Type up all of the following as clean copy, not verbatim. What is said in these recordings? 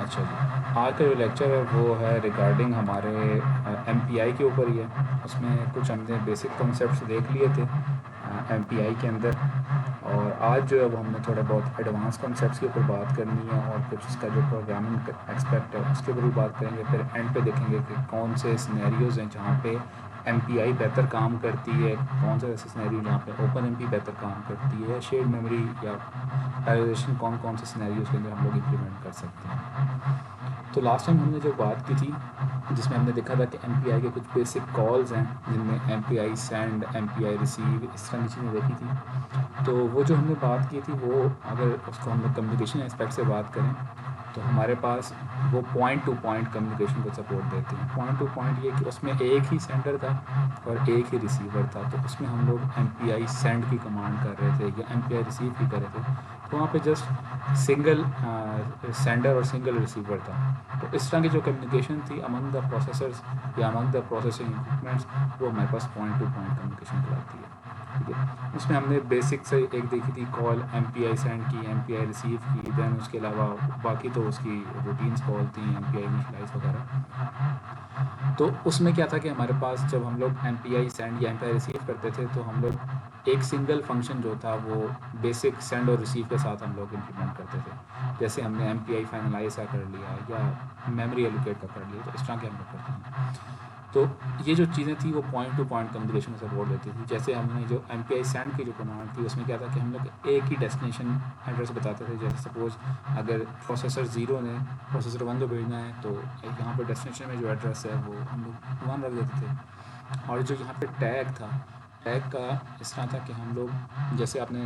अच्छा जी, आज का जो लेक्चर है वो है रिगार्डिंग हमारे एमपीआई के ऊपर ही है। उसमें कुछ हमने बेसिक कॉन्सेप्ट्स देख लिए थे एमपीआई के अंदर, और आज जो है वो हमने थोड़ा बहुत एडवांस कॉन्सेप्ट्स के ऊपर बात करनी है, और कुछ उसका जो प्रोग्रामिंग एक्सपेक्ट है उसके ऊपर भी बात करेंगे। फिर एंड पे देखेंगे कि कौन से सिनेरियोज़ हैं जहाँ पे एमपीआई बेहतर काम करती है, कौन सा ऐसे सिनेरियो जहाँ पे ओपन एमपी बेहतर काम करती है, शेयर्ड मेमोरी या पैरेललाइजेशन कौन कौन से सिनेरियोज़ के अंदर हम लोग इम्प्लीमेंट कर सकते हैं। तो लास्ट टाइम हमने जो बात की थी जिसमें हमने देखा था कि एमपीआई के कुछ बेसिक कॉल्स हैं जिनमें एमपीआई सेंड, एमपीआई रिसीव, इस तरह की चीज़ें देखी थी। तो वो जो हमने बात की थी वो अगर उसको हम लोग कम्युनिकेशन एस्पेक्ट से बात करें तो हमारे पास वो पॉइंट टू पॉइंट कम्युनिकेशन को सपोर्ट देते हैं। पॉइंट टू पॉइंट ये कि उसमें एक ही सेंडर था और एक ही रिसीवर था, तो उसमें हम लोग एमपीआई सेंड की कमांड कर रहे थे या एमपीआई रिसीव की कर रहे थे, तो वहाँ पे जस्ट सिंगल सेंडर और सिंगल रिसीवर था। तो इस तरह की जो कम्युनिकेशन थी अमंग द प्रोसेसर्स या अमंग द प्रोसेसिंग इक्विपमेंट्स, वो हमारे पास पॉइंट टू पॉइंट कम्युनिकेशन कहलाती है। ठीक है, उसमें हमने बेसिक से एक देखी थी call M P I send की, एम पी आई रिसीव की, दैन उसके अलावा बाकी तो उसकी रूटीन्स कॉल थी, एम पी आई इनिशलाइज वगैरह। तो उसमें क्या था कि हमारे पास जब हम लोग एम पी आई सेंड या एम पी आई रिसीव करते थे तो हम लोग एक सिंगल फंक्शन जो था वो बेसिक सेंड और रिसीव के साथ हम लोग इम्प्लीमेंट करते थे। जैसे हमने एम पी आई फाइनलाइज का कर लिया या मेमोरी एलोकेट का कर लिया, तो इस तरह के हम लोग करते हैं। तो ये जो चीज़ें थी वो पॉइंट टू पॉइंट कम्युनिकेशन में सपोर्ट देती थी। जैसे हमने जो एम पी आई सेंड की जो कमांड थी उसमें क्या था कि हम लोग एक ही डेस्टिनेशन एड्रेस बताते थे। जैसे सपोज़ अगर प्रोसेसर ज़ीरो ने प्रोसेसर वन को भेजना है तो यहाँ पर डेस्टिनेशन में जो एड्रेस है वो हम लोग वन रख देते थे। और जो यहाँ पे टैग था, टैग का इस तरह था कि हम लोग जैसे आपने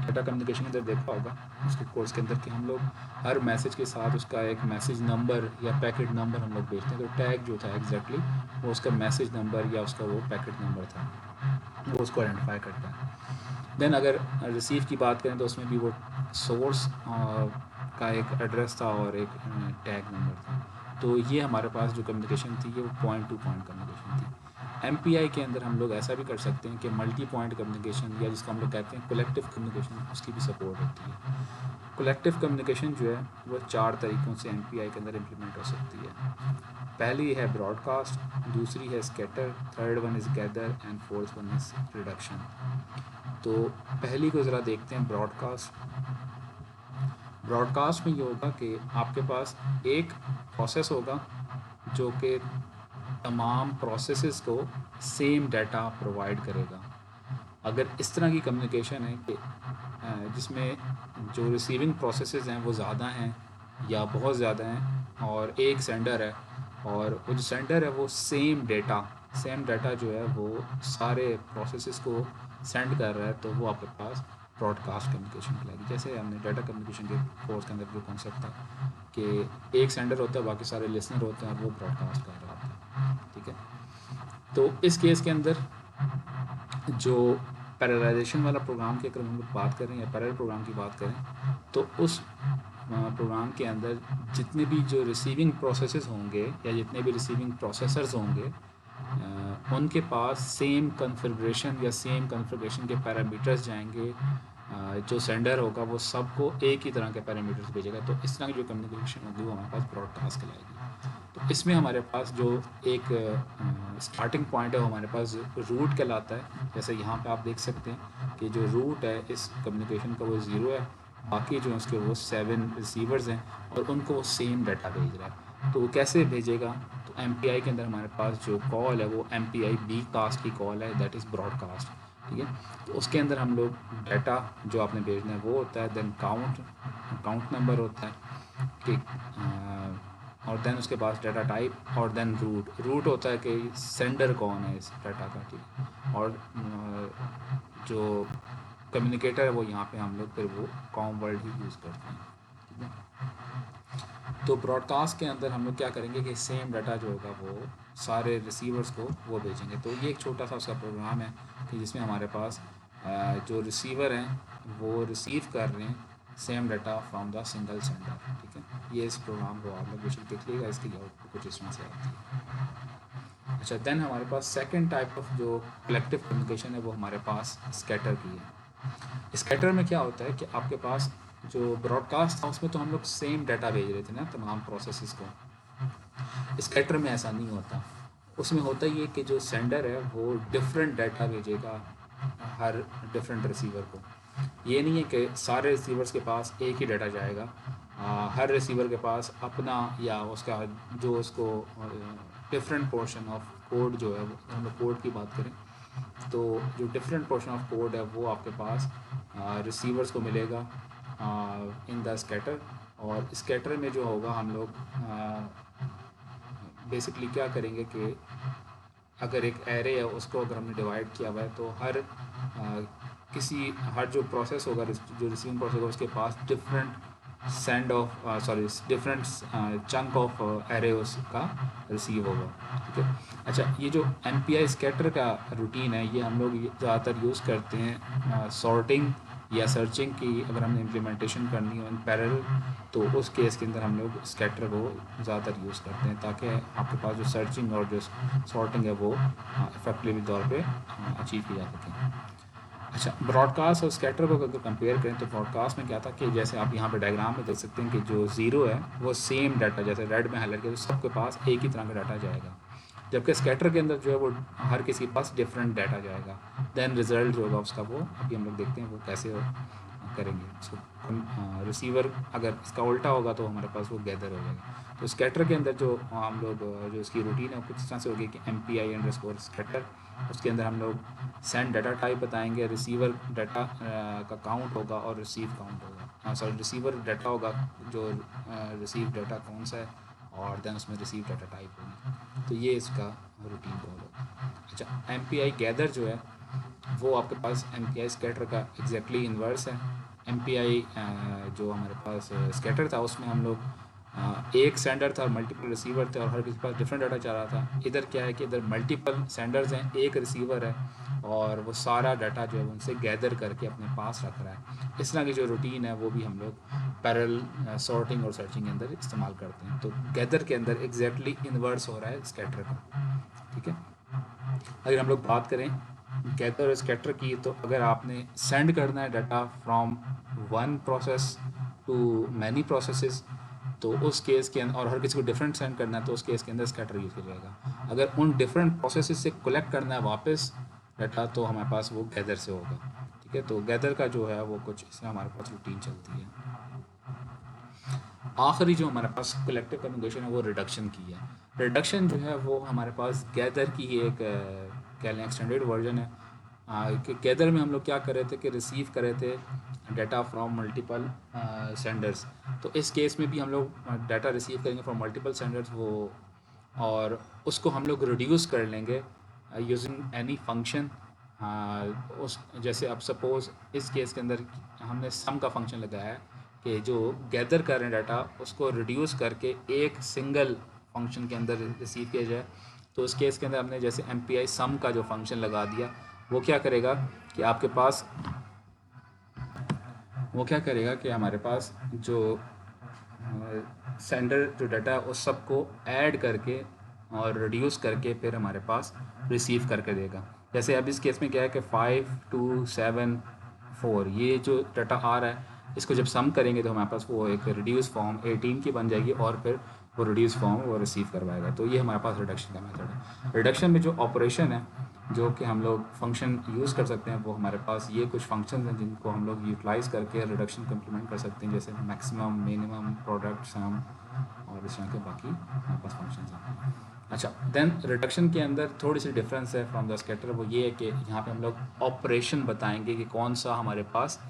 डेटा कम्युनिकेशन के अंदर देखा होगा उसके कोर्स के अंदर कि हम लोग हर मैसेज के साथ उसका एक मैसेज नंबर या पैकेट नंबर हम लोग भेजते हैं। तो टैग जो था एग्जैक्टली वो उसका मैसेज नंबर या उसका वो पैकेट नंबर था, वो उसको आइडेंटिफाई करता है। देन अगर रिसीव की बात करें तो उसमें भी वो सोर्स का एक एड्रेस था और एक टैग नंबर था। तो ये हमारे पास जो कम्युनिकेशन थी ये वो पॉइंट टू पॉइंट कम्युनिकेशन थी। एम के अंदर हम लोग ऐसा भी कर सकते हैं कि मल्टी पॉइंट कम्युनिकेशन या जिसको हम लोग कहते हैं कलेक्टिव कम्युनिकेशन, उसकी भी सपोर्ट होती है। कलेक्टिव कम्युनिकेशन जो है वो चार तरीक़ों से एम के अंदर इम्प्लीमेंट हो सकती है। पहली है ब्रॉडकास्ट, दूसरी है scatter, third one is gather and fourth one is reduction. तो पहली को ज़रा देखते हैं, ब्रॉडकास्ट। ब्रॉडकास्ट में ये होगा कि आपके पास एक प्रोसेस होगा जो कि तमाम प्रोसेसेस को सेम डाटा प्रोवाइड करेगा। अगर इस तरह की कम्युनिकेशन है कि जिसमें जो रिसीविंग प्रोसेसेस हैं वो ज़्यादा हैं या बहुत ज़्यादा हैं और एक सेंडर है, और वो जो सेंडर है वो सेम डाटा जो है वो सारे प्रोसेसेस को सेंड कर रहा है, तो वो आपके पास ब्रॉडकास्ट कम्युनिकेशन कहलाएगी। जैसे हमने डाटा कम्युनिकेशन के कोर्स के अंदर जो कॉन्सेप्ट था कि एक सेंडर होता है, बाकी सारे लिसनर होते हैं और वो ब्रॉडकास्ट कर रहा होता है। ठीक है, तो इस केस के अंदर जो पैरेललाइजेशन वाला प्रोग्राम की अगर हम लोग बात करें या पैरेलल प्रोग्राम की बात करें तो उस प्रोग्राम के अंदर जितने भी जो रिसीविंग प्रोसेसेस होंगे या जितने भी रिसीविंग प्रोसेसर्स होंगे उनके पास सेम कन्फिग्रेशन या सेम कन्फिग्रेशन के पैरामीटर्स जाएंगे। जो सेंडर होगा वो सबको एक ही तरह के पैरामीटर्स भेजेगा। तो इस तरह की जो कम्युनिकेशन होगी वो हमारे पास ब्रॉडकास्ट कहलाएगी। तो इसमें हमारे पास जो एक स्टार्टिंग पॉइंट है वो हमारे पास रूट कहलाता है। जैसे यहाँ पे आप देख सकते हैं कि जो रूट है इस कम्युनिकेशन का वो ज़ीरो है, बाकी जो है उसके वो 7 रिसीवर्स हैं और उनको वो सेम डाटा भेज रहा है। तो वो कैसे भेजेगा, तो एम के अंदर हमारे पास जो कॉल है वो एम बी कास्ट की कॉल है, दैट इज़ ब्रॉडकास्ट। ठीक है, तो उसके अंदर हम लोग डाटा जो आपने भेजना है वो होता है, देन काउंट नंबर होता है कि और देन उसके पास डाटा टाइप और देन रूट होता है कि सेंडर कौन है इस डाटा का। ठीक, और जो कम्युनिकेटर है वो यहाँ पे हम लोग फिर वो कॉम वर्ड ही यूज़ करते हैं। ठीक है, तो ब्रॉडकास्ट के अंदर हम लोग क्या करेंगे कि सेम डाटा जो होगा वो सारे रिसीवर्स को वो भेजेंगे। तो ये एक छोटा सा उसका प्रोग्राम है कि जिसमें हमारे पास जो रिसीवर हैं वो रिसीव कर रहे हैं same data from the single sender. ठीक है, ये इस प्रोग्राम को आप लोग बेशक देख लीजिएगा, इसकी आउटपुट कुछ इसमें से आती है। अच्छा, देन हमारे पास सेकंड टाइप ऑफ जो कलेक्टिव कम्युनिकेशन है वो हमारे पास स्कैटर की है। स्कैटर में क्या होता है कि आपके पास जो ब्रॉडकास्ट था उसमें तो हम लोग सेम डाटा भेज रहे थे ना तमाम प्रोसेसेस को। स्कैटर में ऐसा नहीं होता, उसमें होता ये कि जो सेंडर है वो डिफरेंट डाटा भेजेगा हर डिफरेंट रिसीवर को। ये नहीं है कि सारे रिसीवर्स के पास एक ही डाटा जाएगा। हर रिसीवर के पास अपना या उसका जो उसको डिफरेंट पोर्शन ऑफ कोड जो है, हम लोग कोड की बात करें तो जो डिफरेंट पोर्शन ऑफ कोड है वो आपके पास रिसीवर्स को मिलेगा इन द स्कैटर। और स्कैटर में जो होगा हम लोग बेसिकली क्या करेंगे कि अगर एक एरे है उसको अगर हमने डिवाइड किया हुआ है तो हर जो प्रोसेस होगा, जो रिसीविंग प्रोसेस होगा, उसके पास different different chunk of array उसका रिसीव होगा। ठीक है। अच्छा, ये जो एम पी आई स्कैटर का रूटीन है ये हम लोग ज़्यादातर यूज़ करते हैं सॉर्टिंग या सर्चिंग की। अगर हमने इम्प्लीमेंटेशन करनी हो इन पैरेलल तो उस केस के अंदर हम लोग स्कैटर को ज़्यादातर यूज़ करते हैं ताकि आपके पास जो सर्चिंग और जो सॉर्टिंग है वो इफेक्टिव तौर पे अचीव की जा सके। अच्छा, ब्रॉडकास्ट और स्कैटर को अगर कंपेयर करें तो ब्रॉडकास्ट में क्या था कि जैसे आप यहाँ पे डायग्राम में देख सकते हैं कि जो ज़ीरो है वो सेम डाटा, जैसे रेड में हाईलाइट किया तो सबके पास एक ही तरह का डाटा जाएगा। जबकि स्कैटर के अंदर जो है वो हर किसी के पास डिफरेंट डाटा जाएगा। देन रिजल्ट जो होगा उसका वो अभी हम लोग देखते हैं वो कैसे करेंगे इसको। रिसीवर अगर इसका उल्टा होगा तो हमारे पास वो गैदर हो जाएगा। तो स्कैटर के अंदर जो हम लोग जो इसकी रूटीन है कुछ इस तरह से होगी कि M P I underscore scatter, उसके अंदर हम लोग सेंड डाटा टाइप बताएंगे, रिसीवर डाटा का काउंट होगा और रिसीव काउंट होगा, सॉरी रिसीवर डाटा होगा जो रिसीव डाटा कौन सा है, और देन उसमें रिसीव डाटा टाइप होगी। तो ये इसका रूटीन कॉल होगा। अच्छा, एम पी आई गैदर जो है वो आपके पास एम पी आई स्कैटर का एग्जैक्टली इन्वर्स है। एम पी आई जो हमारे पास स्कैटर था उसमें हम लोग एक सेंडर था और मल्टीपल रिसीवर थे और हर किसी के पास डिफरेंट डाटा जा रहा था। इधर क्या है कि इधर मल्टीपल सेंडर्स हैं, एक रिसीवर है और वो सारा डाटा जो है उनसे गैदर करके अपने पास रख रहा है। इस तरह की जो रूटीन है वो भी हम लोग पैरेलल सॉर्टिंग और सर्चिंग के अंदर इस्तेमाल करते हैं। तो गैदर के अंदर एग्जैक्टली इन्वर्स हो रहा है स्कैटर का। ठीक है। अगर हम लोग बात करें गैदर और स्कैटर की, तो अगर आपने सेंड करना है data from one process to many processes तो उस केस के अंदर, और हर किसी को डिफरेंट सेंड करना है तो उस केस के अंदर स्कैटर यूज किया जाएगा। अगर उन डिफरेंट प्रोसेसेस से कलेक्ट करना है वापस डाटा तो हमारे पास वो गैदर से होगा। ठीक है। तो गैदर का जो है वो कुछ इसमें हमारे पास रूटीन चलती है। आखिरी जो हमारे पास कलेक्टिव कम्युनिकेशन है वो रिडक्शन की है। रिडक्शन जो है वो हमारे पास गैदर की ही एक कह लें एक्सटेंडेड वर्जन है। कि गैदर में हम लोग क्या कर रहे थे कि रिसीव कर रहे थे डाटा फ्रॉम मल्टीपल सेंडर्स। तो इस केस में भी हम लोग डाटा रिसीव करेंगे फ्रॉम मल्टीपल सेंडर्स वो, और उसको हम लोग रिड्यूस कर लेंगे यूजिंग एनी फंक्शन। उस जैसे अब सपोज़ इस केस के अंदर हमने सम का फंक्शन लगाया है कि जो गैदर कर रहे हैं डाटा उसको रिड्यूस करके एक सिंगल फंक्शन के अंदर रिसीव किया जाए। तो उस केस के अंदर हमने जैसे एम पी आई सम का जो फंक्शन लगा दिया, वो क्या करेगा कि आपके पास वो क्या करेगा कि हमारे पास जो सेंडर जो डाटा है उस सबको ऐड करके और रिड्यूस करके फिर हमारे पास रिसीव करके देगा। जैसे अब इस केस में क्या है कि 5274 ये जो डाटा आ रहा है इसको जब सम करेंगे तो हमारे पास वो एक रिड्यूस फॉर्म 18 की बन जाएगी और फिर वो रिड्यूस फॉर्म वो रिसीव करवाएगा। तो ये हमारे पास रिडक्शन का मेथड है। रिडक्शन में जो ऑपरेशन है जो कि हम लोग फंक्शन यूज़ कर सकते हैं वो हमारे पास ये कुछ फंक्शन हैं जिनको हम लोग यूटिलाइज़ करके रिडक्शन को इम्प्लीमेंट कर सकते हैं, जैसे मैक्सिमम, मिनिमम, प्रोडक्ट, सम और इस तरह के बाकी हमारे पास फंक्शन हैं। अच्छा, देन रिडक्शन के अंदर थोड़ी सी डिफरेंस है फ्रॉम द स्कैटर। वो ये है कि यहाँ पे हम लोग ऑपरेशन बताएंगे कि कौन सा हमारे पास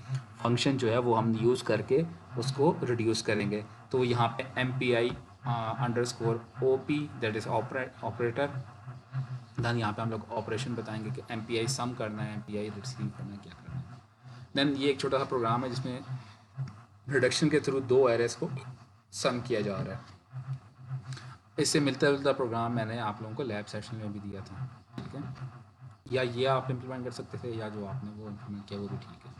फंक्शन जो है वो हम यूज़ करके उसको रिड्यूस करेंगे। तो यहाँ पे M P I underscore O P that is operator. Then यहाँ पे हम लोग ऑपरेशन बताएंगे कि एम पी आई सम करना है, एम पी आई रिसीव करना है, क्या करना है। देन ये एक छोटा सा प्रोग्राम है जिसमें रिडक्शन के थ्रू दो एरेस को सम किया जा रहा है। इससे मिलता जुलता प्रोग्राम मैंने आप लोगों को लैब सेशन में भी दिया था। ठीक है। या ये आप इम्प्लीमेंट कर सकते थे या जो आपने वो इम्प्लीमेंट किया वो भी ठीक है।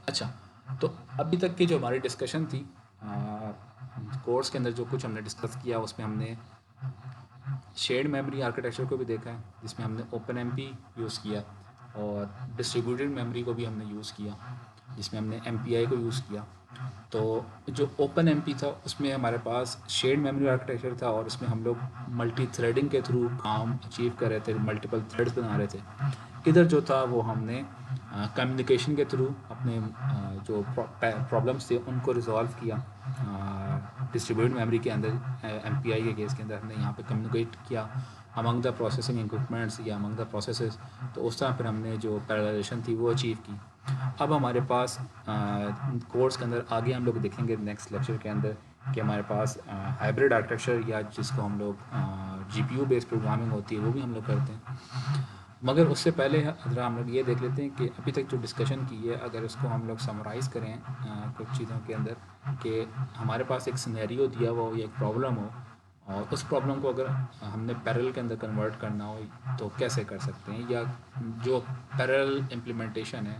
अच्छा, तो अभी तक की जो हमारी डिस्कशन थी कोर्स के अंदर जो कुछ हमने डिस्कस किया उसमें हमने शेयर्ड मेमोरी आर्किटेक्चर को भी देखा है जिसमें हमने ओपन एम पी यूज़ किया और डिस्ट्रीब्यूटेड मेमोरी को भी हमने यूज़ किया। जिसमें हमने MPI को यूज़ किया। तो जो ओपन MP था उसमें हमारे पास शेयर्ड मेमोरी आर्किटेक्चर था और इसमें हम लोग मल्टी थ्रेडिंग के थ्रू काम अचीव कर रहे थे, मल्टीपल थ्रेड्स बना रहे थे। इधर जो था वो हमने कम्युनिकेशन के थ्रू अपने जो प्रॉब्लम्स थे उनको रिजॉल्व किया। डिस्ट्रीब्यूटेड मेमोरी के अंदर MPI के केस के अंदर हमने यहाँ पे कम्युनिकेट किया अमंग द प्रोसेसिंग इक्विपमेंट्स या अमंग द प्रोसेसेस। तो उस तरह फिर हमने जो पैरेललाइजेशन थी वो अचीव की। अब हमारे पास कोर्स के अंदर आगे हम लोग देखेंगे नेक्स्ट लेक्चर के अंदर कि हमारे पास हाइब्रिड आर्किटेक्चर या जिसको हम लोग GPU बेस्ड प्रोग्रामिंग होती है वो भी हम लोग करते हैं। मगर उससे पहले ज़रा हम लोग ये देख लेते हैं कि अभी तक जो डिस्कशन की है अगर उसको हम लोग समराइज़ करें कुछ चीज़ों के अंदर कि हमारे पास एक सिनेरियो दिया हुआ हो या एक प्रॉब्लम हो और उस प्रॉब्लम को अगर हमने पैरेलल के अंदर कन्वर्ट करना हो तो कैसे कर सकते हैं, या जो पैरेलल इम्प्लीमेंटेशन है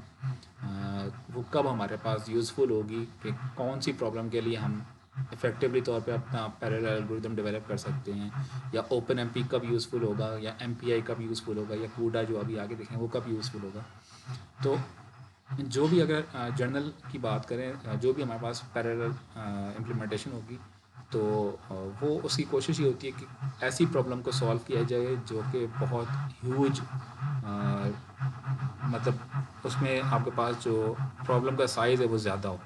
वो कब हमारे पास यूज़फुल होगी कि कौन सी प्रॉब्लम के लिए हम इफ़ेक्टिवली तौर पे अपना पैरेलल एल्गोरिथम डेवलप कर सकते हैं, या ओपन MP कब यूज़फुल होगा, या MPI कब यूज़फुल होगा, या CUDA जो अभी आगे देखें वो कब यूज़फुल होगा। तो जो भी अगर जर्नल की बात करें, जो भी हमारे पास पैरेलल इम्प्लीमेंटेशन होगी तो वो उसकी कोशिश ये होती है कि ऐसी प्रॉब्लम को सॉल्व किया जाए जो कि बहुत ह्यूज मतलब उसमें आपके पास जो प्रॉब्लम का साइज़ है वो ज़्यादा हो।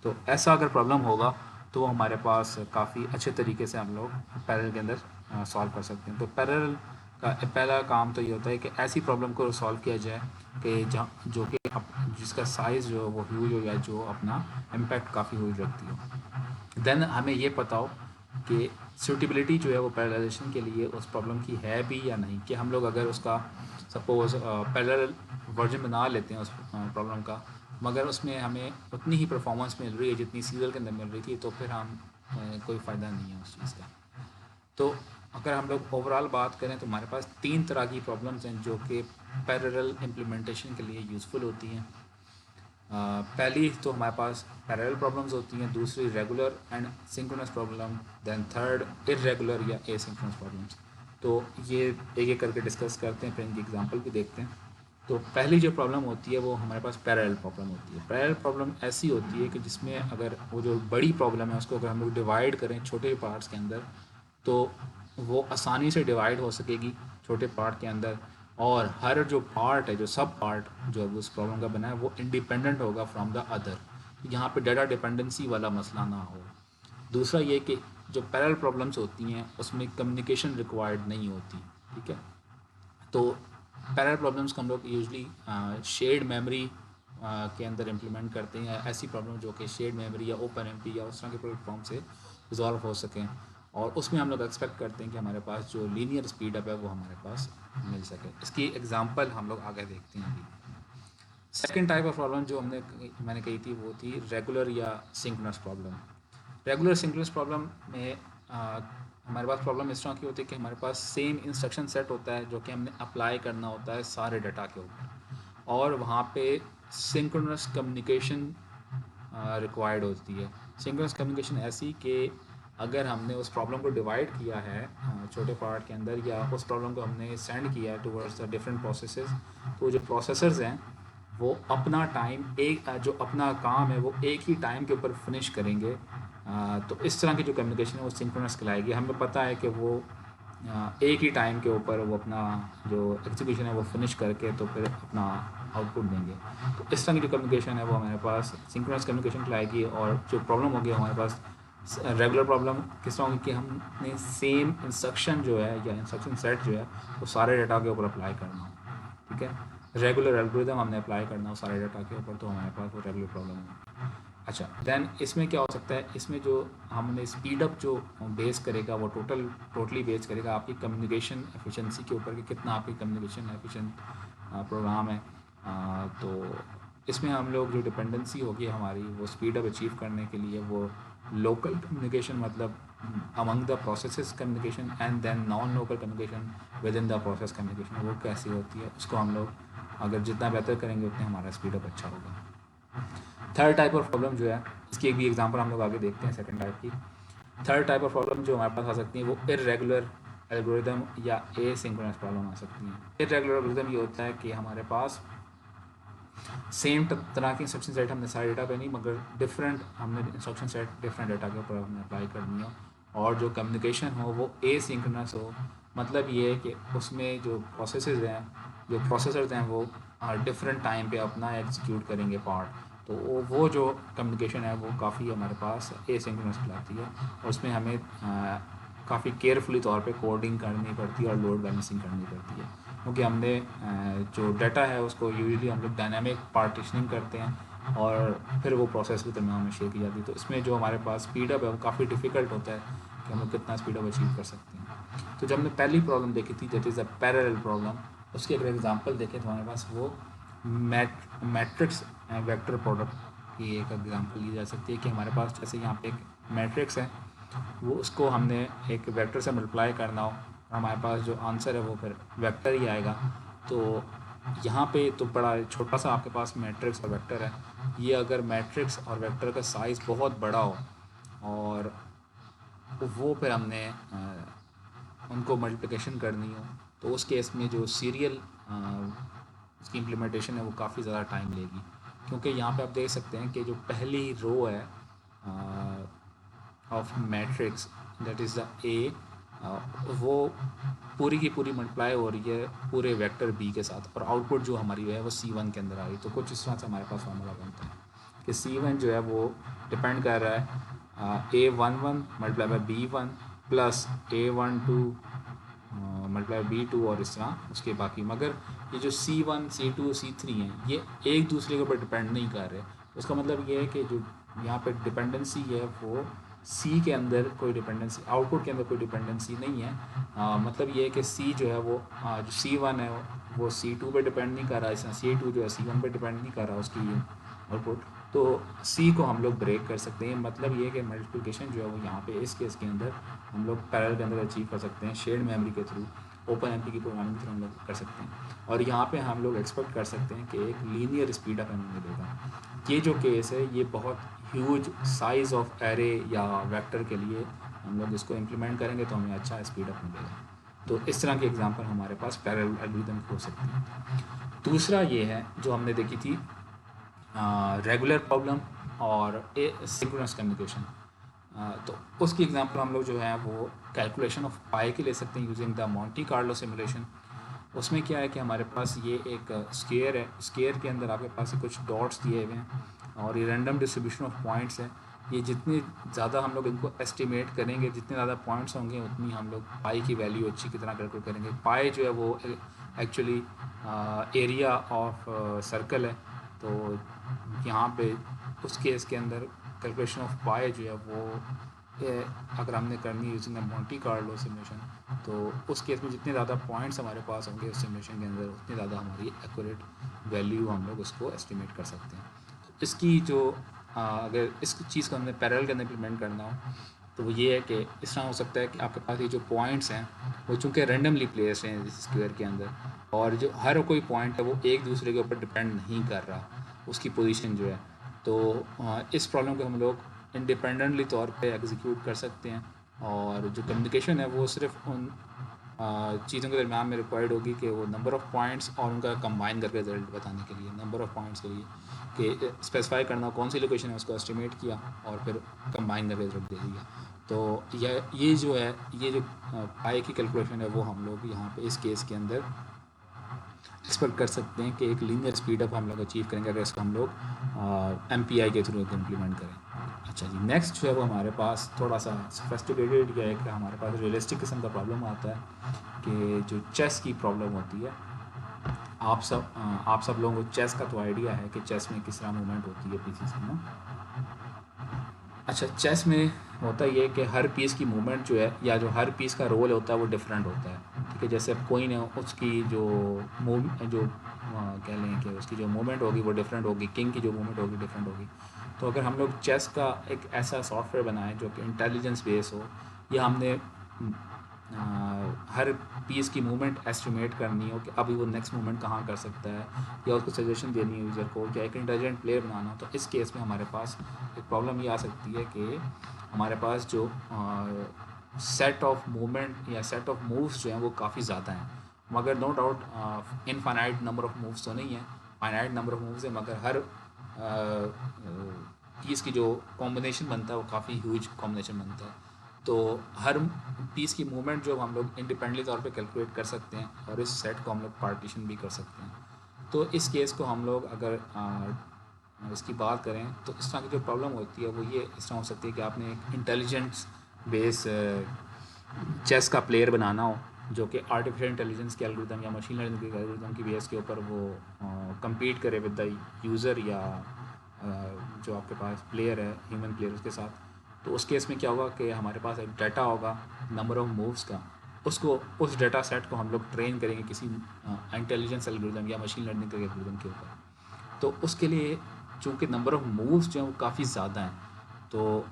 तो ऐसा अगर प्रॉब्लम होगा तो हमारे पास काफ़ी अच्छे तरीके से हम लोग पैरेलल के अंदर सॉल्व कर सकते हैं। तो पैरेलल का पहला काम तो ये होता है कि ऐसी प्रॉब्लम को सॉल्व किया जाए कि जहाँ जो कि जिसका साइज़ जो वो ह्यूज हो या जो अपना इम्पैक्ट काफ़ी ह्यूज रखती हो। देन हमें ये पता हो कि सूटेबिलिटी जो है वो पैरेललाइजेशन के लिए उस प्रॉब्लम की है भी या नहीं, कि हम लोग अगर उसका सपोज़ पैरेलल वर्जन बना लेते हैं उस प्रॉब्लम का मगर उसमें हमें उतनी ही परफॉर्मेंस मिल रही है जितनी सीरियल के अंदर मिल रही थी तो फिर हम कोई फ़ायदा नहीं है उस चीज़ का। तो अगर हम लोग ओवरऑल बात करें तो हमारे पास 3 तरह की प्रॉब्लम्स हैं जो कि पैरेलल इम्प्लीमेंटेशन के लिए यूज़फुल होती हैं। पहली तो हमारे पास पैरेलल प्रॉब्लम्स होती हैं, दूसरी regular and synchronous problem, then third irregular या एसिंक्रोनस प्रॉब्लम्स। तो ये एक एक करके डिस्कस करते हैं, फिर इनकी एग्जांपल भी देखते हैं। तो पहली जो प्रॉब्लम होती है वो हमारे पास पैरेलल प्रॉब्लम होती है। पैरेलल प्रॉब्लम ऐसी होती है कि जिसमें अगर वो जो बड़ी प्रॉब्लम है उसको अगर हम लोग डिवाइड करें छोटे पार्ट्स के अंदर तो वो आसानी से डिवाइड हो सकेगी छोटे पार्ट के अंदर, और हर जो पार्ट है जो सब पार्ट जो उस प्रॉब्लम का बना है वो इंडिपेंडेंट होगा फ्रॉम द अदर। यहाँ पे डाटा डिपेंडेंसी वाला मसला ना हो। दूसरा ये कि जो पैरेलल प्रॉब्लम्स होती हैं उसमें कम्युनिकेशन रिक्वायर्ड नहीं होती, ठीक है। तो पैरेलल प्रॉब्लम्स को हम लोग यूजली शेयर्ड मेमोरी के अंदर इम्प्लीमेंट करते हैं, ऐसी प्रॉब्लम जो कि शेयर्ड मेमोरी या ओपन MP या उस तरह के प्लेटफॉर्म से रिजॉल्व हो सकें, और उसमें हम लोग एक्सपेक्ट करते हैं कि हमारे पास जो लीनियर स्पीड अप है वो हमारे पास मिल सके। इसकी एग्जांपल हम लोग आगे देखते हैं अभी। सेकंड टाइप ऑफ प्रॉब्लम जो मैंने कही थी वो थी रेगुलर या synchronous problem. Regular synchronous problem में हमारे पास प्रॉब्लम इस तरह की होती है कि हमारे पास सेम इंस्ट्रक्शन सेट होता है जो कि हमने अप्लाई करना होता है सारे डाटा के ऊपर, और वहाँ पे सिंक्रोनस कम्युनिकेशन रिक्वायर्ड होती है। सिंक्रोनस कम्युनिकेशन ऐसी कि अगर हमने उस प्रॉब्लम को डिवाइड किया है छोटे पार्ट के अंदर, या उस प्रॉब्लम को हमने सेंड किया है टुवर्ड्स द डिफरेंट प्रोसेसेस, तो जो प्रोसेसर्स हैं वो अपना टाइम एक जो अपना काम है वो एक ही टाइम के ऊपर फिनिश करेंगे। तो इस तरह की जो कम्युनिकेशन है वो सिंक्रोनस कहलाएगी। हमें पता है कि वो एक ही टाइम के ऊपर वो अपना जो एग्जीक्यूशन है वो फिनिश करके तो फिर अपना आउटपुट देंगे। तो इस तरह की जो कम्युनिकेशन है वो हमारे पास सिंक्रोनस कम्युनिकेशन कहलाएगी। और जो प्रॉब्लम होगी हमारे पास रेगुलर प्रॉब्लम किस तरह होगी कि हमने सेम इंस्ट्रक्शन जो है या इंस्ट्रक्शन सेट जो है वो सारे डाटा के ऊपर अप्लाई करना हो, ठीक है। रेगुलर एल्गोरिथम हमने अप्लाई करना हो सारे डाटा के ऊपर, तो हमारे पास वो रेगुलर प्रॉब्लम है। अच्छा, देन इसमें क्या हो सकता है, इसमें जो हमने स्पीड अप जो बेस करेगा वो टोटली बेस करेगा आपकी कम्युनिकेशन एफिशिएंसी के ऊपर कि कितना आपकी कम्युनिकेशन एफिशिएंट प्रोग्राम है। तो इसमें हम लोग जो डिपेंडेंसी होगी हमारी वो स्पीड अप अचीव करने के लिए वो लोकल कम्युनिकेशन मतलब among the processes communication and then non local communication within the process communication वो कैसी होती है, उसको हम लोग अगर जितना बेहतर करेंगे उतना हमारा स्पीड अप अच्छा होगा। थर्ड टाइप ऑफ प्रॉब्लम जो है इसकी एक भी एग्जांपल हम लोग आगे देखते हैं सेकंड टाइप की। थर्ड टाइप ऑफ प्रॉब्लम जो हमारे पास आ सकती है वो इर्रेगुलर एल्गोरिदम या एसिंक्रोनस प्रॉब्लम आ सकती है। इर्रेगुलर एल्गोरिदम ये होता है कि हमारे पास सेम तरह की इंस्ट्रक्शन सेट हमने सारे डेटा पे नहीं, मगर डिफरेंट हमने इंस्ट्रक्शन सेट डिफरेंट डेटा के ऊपर हमने अप्लाई करनी हो, और जो कम्युनिकेशन हो वो एसिंक्रोनस हो। मतलब ये है कि उसमें जो प्रोसेसेस हैं, जो प्रोसेसर्स हैं, वो डिफरेंट टाइम पे अपना एग्जीक्यूट करेंगे पार्ट। तो वो जो कम्युनिकेशन है वो काफ़ी हमारे पास एसिंक्रोनस कहलाती है, और उसमें हमें काफ़ी केयरफुली तौर पे कोडिंग करनी पड़ती है और लोड बैलेंसिंग करनी पड़ती है, क्योंकि हमने जो डाटा है उसको यूजुअली हम लोग डायनामिक पार्टीशनिंग करते हैं और फिर वो प्रोसेस के दरमियान में शेयर की जाती है। तो इसमें जो हमारे पास स्पीडअप है वो काफ़ी डिफ़िकल्ट होता है कि हम लोग कितना स्पीडअप अचीव कर सकते हैं। तो जब हमने पहली प्रॉब्लम देखी थी that is a parallel problem, उसकी अगर एग्जांपल देखें तो हमारे पास वो मैट्रिक्स वेक्टर प्रोडक्ट की एक एग्जांपल ली जा सकती है कि हमारे पास जैसे यहाँ पे एक मैट्रिक्स है, वो उसको हमने एक वेक्टर से मल्टीप्लाई करना हो, हमारे पास जो आंसर है वो फिर वेक्टर ही आएगा। तो यहाँ पे तो बड़ा छोटा सा आपके पास मैट्रिक्स और वेक्टर है, ये अगर मैट्रिक्स और वेक्टर का साइज़ बहुत बड़ा हो और वो फिर हमने उनको मल्टीप्लिकेशन करनी हो, तो उस केस में जो सीरियल उसकी इम्प्लीमेंटेशन है वो काफ़ी ज़्यादा टाइम लेगी, क्योंकि यहाँ पे आप देख सकते हैं कि जो पहली रो है of matrix that is the ए, वो पूरी की पूरी मल्टीप्लाई हो रही है पूरे वेक्टर बी के साथ, और आउटपुट जो हमारी है वो C1 के अंदर आ रही है। तो कुछ इस तरह से हमारे पास फार्मूला बनता है कि C1 जो है वो डिपेंड कर रहा है A11 multiply by B1 plus A12 multiply B2 और इस तरह उसके बाकी। मगर ये जो C1 C2 C3 हैं ये एक दूसरे के ऊपर डिपेंड नहीं कर रहे। उसका मतलब ये है कि जो यहाँ पे डिपेंडेंसी है वो C के अंदर कोई डिपेंडेंसी, आउटपुट के अंदर कोई डिपेंडेंसी नहीं है। मतलब ये है कि C जो है वो जो C1 है वो C2 पे डिपेंड नहीं कर रहा, इस C2 जो है C1 पे डिपेंड नहीं कर रहा उसकी आउटपुट। तो C को हम लोग ब्रेक कर सकते हैं। मतलब ये है कि मल्टीप्लिकेशन जो है वो यहाँ पे इस केस के अंदर हम लोग पैरेलल के अंदर अचीव कर सकते हैं शेयर्ड मेमोरी के थ्रू, ओपन एमपी की प्रोग्रामिंग के थ्रू हम लोग कर सकते हैं। और यहाँ पे हम लोग एक्सपेक्ट कर सकते हैं कि एक लीनियर स्पीड अप हमें मिलेगा। ये जो केस है ये बहुत ह्यूज साइज़ ऑफ एरे या वेक्टर के लिए हम लोग इसको इम्प्लीमेंट करेंगे तो हमें अच्छा स्पीड अप मिलेगा। तो इस तरह की एग्जांपल हमारे पास पैरेलल एल्गोरिथम हो सकती है। दूसरा ये है जो हमने देखी थी रेगुलर प्रॉब्लम और सिंक्रोनस कम्युनिकेशन। तो उसकी एग्जांपल हम लोग जो है वो कैलकुलेशन ऑफ पाई के ले सकते हैं using the Monte Carlo simulation. उसमें क्या है कि हमारे पास ये एक स्केयर है, स्केयर के अंदर आपके पास कुछ डॉट्स दिए हुए हैं और ये रैंडम डिस्ट्रीब्यूशन ऑफ पॉइंट्स है। ये जितनी ज़्यादा हम लोग इनको एस्टिमेट करेंगे, जितने ज़्यादा पॉइंट्स होंगे उतनी हम लोग पाई की वैल्यू अच्छी की तरह कैलकुलेट करेंगे। पाई जो है वो एक्चुअली एरिया ऑफ सर्कल है। तो यहाँ पे उस केस के अंदर कैलकुलेशन ऑफ पाई जो है वो अगर हमने करनी है यूजिंग मोंटी कार्लो सिमुलेशन, तो उस केस में जितने ज़्यादा पॉइंट्स हमारे पास होंगे उस सिमुलेशन के अंदर उतनी ज़्यादा हमारी एक्यूरेट वैल्यू हम लोग उसको एस्टिमेट कर सकते हैं। इसकी जो अगर इस चीज़ को हमने पैरेलल के अंदर इम्प्लीमेंट करना हो तो वो ये है कि इस तरह हो सकता है कि आपके पास ये जो पॉइंट्स हैं वो चूँकि रेंडमली प्लेस्ड हैं इस स्क्वायर के अंदर, और जो हर कोई पॉइंट है वो एक दूसरे के ऊपर डिपेंड नहीं कर रहा उसकी पोजीशन जो है। तो इस प्रॉब्लम को हम लोग इंडिपेंडेंटली तौर पे एग्जीक्यूट कर सकते हैं, और जो कम्युनिकेशन है वो सिर्फ उन चीज़ों के दरमियान में रिक्वायर्ड होगी कि वो नंबर ऑफ़ पॉइंट्स और उनका कंबाइन करके रिजल्ट बताने के लिए नंबर ऑफ़ पॉइंट्स के लिए कि स्पेसिफाई करना कौन सी लोकेशन है उसको एस्टिमेट किया और फिर कंबाइन करके रिजल्ट दे दिया। तो ये जो है ये जो पाई की कैलकुलेशन है वो हम लोग यहाँ पे इस केस के अंदर एक्सपेक्ट कर सकते हैं कि एक लीनियर स्पीड अप हम लोग अचीव करेंगे अगर इसको हम लोग MPI के थ्रू इम्प्लीमेंट करें। अच्छा जी, नेक्स्ट जो है वो हमारे पास थोड़ा सा सोफिस्टिकेटेड या एक हमारे पास रियलिस्टिक किस्म का प्रॉब्लम आता है कि जो चेस की प्रॉब्लम होती है। आप सब लोगों को चेस का तो आइडिया है कि चेस में किस तरह मूवमेंट होती है पीसीस में। अच्छा, चेस में होता ये है कि हर पीस की मूवमेंट जो है या जो हर पीस का रोल होता है वो डिफरेंट होता है। ठीक है, जैसे अब कोइन है उसकी जो कह लें कि उसकी जो मूवमेंट होगी वो डिफरेंट होगी, किंग की जो मूवमेंट होगी डिफरेंट होगी। तो अगर हम लोग चेस का एक ऐसा सॉफ्टवेयर बनाएं जो कि इंटेलिजेंस बेस हो, या हमने हर पीस की मूवमेंट एस्टिमेट करनी हो कि अभी वो नेक्स्ट मूवमेंट कहाँ कर सकता है, या उसको सजेशन देनी है यूज़र को, या एक इंटेलिजेंट प्लेयर बनाना हो, तो इस केस में हमारे पास एक प्रॉब्लम ये आ सकती है कि हमारे पास जो सेट ऑफ मूवमेंट या सेट ऑफ मूव्स जो हैं वो काफ़ी ज़्यादा हैं, मगर no doubt infinite number of moves तो नहीं है, फाइनाइट नंबर ऑफ मूव्स है, मगर हर पीस की जो कॉम्बिनेशन बनता है वो काफ़ी ह्यूज कॉम्बिनेशन बनता है। तो हर पीस की मूवमेंट जो हम लोग इंडिपेंडेंटली तौर पे कैलकुलेट कर सकते हैं और इस सेट को हम लोग पार्टीशन भी कर सकते हैं। तो इस केस को हम लोग अगर इसकी बात करें तो इस तरह की जो प्रॉब्लम होती है वो ये इस तरह हो सकती है कि आपने एक इंटेलिजेंस बेस चेस का प्लेयर बनाना हो जो कि आर्टिफिशियल इंटेलिजेंस के एल्गोरिदम या मशीन लर्निंग के एल्गोरिदम की बेस के ऊपर वो compete करे विद द यूज़र या जो आपके पास प्लेयर है ह्यूमन प्लेयर उसके साथ। तो उस केस में क्या होगा कि हमारे पास एक डाटा होगा नंबर ऑफ़ मूव्स का, उसको उस डाटा सेट को हम लोग ट्रेन करेंगे किसी इंटेलिजेंस एल्गोरिदम या मशीन लर्निंग के एल्गोरिदम के ऊपर। तो उसके लिए चूँकि नंबर ऑफ़ मूव्स जो हैं वो काफ़ी ज़्यादा हैं, तो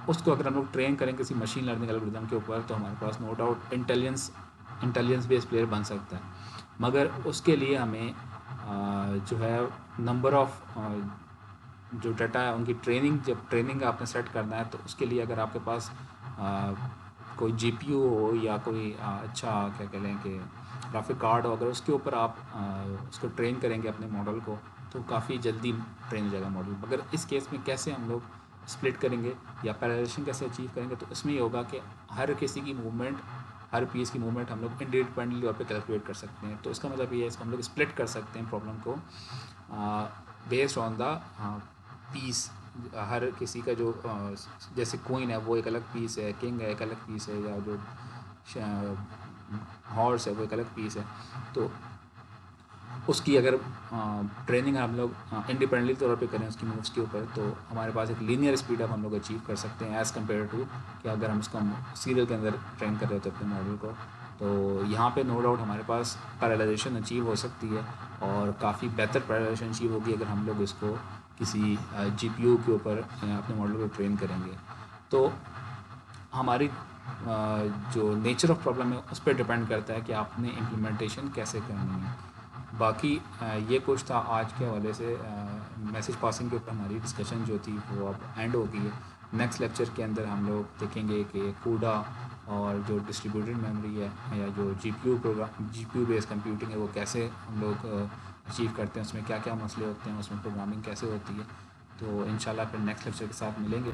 उसको अगर हम लोग ट्रेन करें किसी मशीन लर्निंग एल्गोरिदम के ऊपर तो हमारे पास no doubt intelligence based player बन सकता है। मगर उसके लिए हमें जो है नंबर ऑफ़ जो डाटा है उनकी जब ट्रेनिंग आपने सेट करना है तो उसके लिए अगर आपके पास कोई जीपीयू हो या कोई अच्छा क्या कह लें कि ग्राफिक कार्ड हो, अगर उसके ऊपर आप उसको ट्रेन करेंगे अपने मॉडल को तो काफ़ी जल्दी ट्रेन हो जाएगा मॉडल। मगर इस केस में कैसे हम लोग स्प्लिट करेंगे या पैरेललाइजेशन कैसे अचीव करेंगे, तो इसमें ये होगा कि हर किसी की मूवमेंट हर पीस की मूवमेंट हम लोग इंडिपेंडेंटली तौर पे कैलकुलेट कर सकते हैं। तो इसका मतलब ये है इसको हम लोग स्प्लिट कर सकते हैं प्रॉब्लम को बेस्ड ऑन द पीस। हर किसी का जो जैसे कोइन है वो एक अलग पीस है, किंग है एक अलग पीस है, या जो हॉर्स है वो एक अलग पीस है। तो उसकी अगर ट्रेनिंग हम लोग इंडिपेंडेंटली तौर पे करें उसकी मूव्स के ऊपर तो हमारे पास एक लीनियर स्पीड अप हम लोग अचीव कर सकते हैं एज़ कम्पेयर टू कि अगर हम उसको सीरियल के अंदर ट्रेन कर रहे होते अपने मॉडल को। तो यहाँ पे नो डाउट हमारे पास पैरेललाइजेशन अचीव हो सकती है और काफ़ी बेहतर पैरेललाइजेशन अचीव होगी अगर हम लोग इसको किसी जीपीयू के ऊपर अपने मॉडल को ट्रेन करेंगे। तो हमारी जो नेचर ऑफ प्रॉब्लम है उस पर डिपेंड करता है कि आपने इम्प्लीमेंटेशन कैसे करनी है। बाकी ये कुछ था आज के हवाले से मैसेज पासिंग के ऊपर हमारी डिस्कशन जो थी वो अब एंड हो गई है। नेक्स्ट लेक्चर के अंदर हम लोग देखेंगे कि कूडा और जो डिस्ट्रीब्यूटेड मेमोरी है या जो जीपीयू बेस्ड कंप्यूटिंग है वो कैसे हम लोग अचीव करते हैं, उसमें क्या क्या मसले होते हैं, उसमें प्रोग्रामिंग कैसे होती है। तो इंशाल्लाह फिर नेक्स्ट लेक्चर के साथ मिलेंगे।